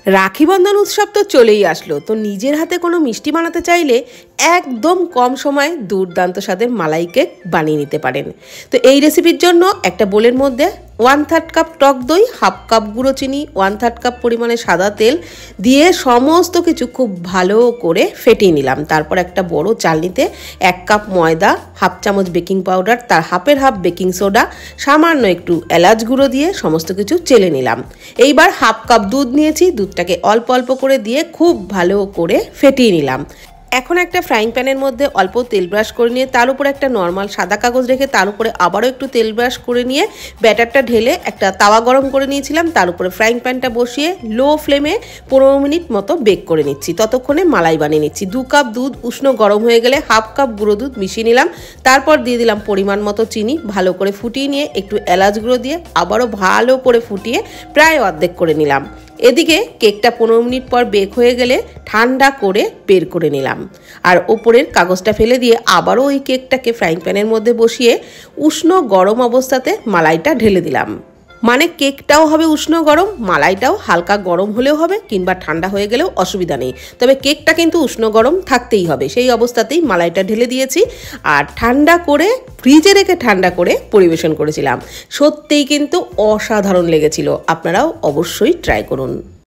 রাখি বন্ধন উৎসব তো চলেই আসলো, তো নিজের হাতে কোনো মিষ্টি বানাতে চাইলে একদম কম সময়ে দুর্দান্ত স্বাদের মালাই কেক বানিয়ে নিতে পারেন। তো এই রেসিপির জন্য একটা বোলের মধ্যে 1/3 কাপ টক দই, 1/2 কাপ গুঁড়ো চিনি, 1/3 কাপ পরিমাণে সাদা তেল দিয়ে সমস্ত কিছু খুব ভালো করে ফেটিয়ে নিলাম। তারপর একটা বড় চালনিতে 1 কাপ ময়দা, 1/2 চামচ বেকিং পাউডার, তার হাফের হাফ বেকিং সোডা, সামান্য একটু এলাচ গুঁড়ো দিয়ে সমস্ত কিছু চেলে নিলাম। এইবার 1/2 কাপ দুধ নিয়েছি, দুধটাকে অল্প অল্প করে দিয়ে খুব ভালো করে ফেটিয়ে নিলাম। এখন একটা ফ্রাইং প্যানের মধ্যে অল্প তেল ব্রাশ করে নিয়ে তার উপরে একটা নর্মাল সাদা কাগজ রেখে তার উপরে আবারও একটু তেল ব্রাশ করে নিয়ে ব্যাটারটা ঢেলে একটা তাওয়া গরম করে নিয়েছিলাম। তার উপরে ফ্রাইং প্যানটা বসিয়ে লো ফ্লেমে 15 মিনিট মতো বেক করে নিচ্ছি। ততক্ষণে মালাই বানিয়ে নিচ্ছি। 2 কাপ দুধ উষ্ণ গরম হয়ে গেলে 1/2 কাপ গুঁড়ো দুধ মিশিয়ে নিলাম। তারপর দিয়ে দিলাম পরিমাণ মতো চিনি, ভালো করে ফুটিয়ে নিয়ে একটু এলাচ গুঁড়ো দিয়ে আবারও ভালো করে ফুটিয়ে প্রায় অর্ধেক করে নিলাম। এদিকে কেকটা 15 মিনিট পর বেক হয়ে গেলে ঠান্ডা করে বের করে নিলাম। আর ওপরের কাগজটা ফেলে দিয়ে আবারও ওই কেকটাকে ফ্রাইং প্যানের মধ্যে বসিয়ে উষ্ণ গরম অবস্থাতে মালাইটা ঢেলে দিলাম। মানে কেকটাও হবে উষ্ণ গরম, মালাইটাও হালকা গরম হলেও হবে কিংবা ঠান্ডা হয়ে গেলেও অসুবিধা নেই, তবে কেকটা কিন্তু উষ্ণ গরম থাকতেই হবে। সেই অবস্থাতেই মালাইটা ঢেলে দিয়েছি আর ঠান্ডা করে ফ্রিজে রেখে ঠান্ডা করে পরিবেশন করেছিলাম। সত্যিই কিন্তু অসাধারণ লেগেছিল, আপনারাও অবশ্যই ট্রাই করুন।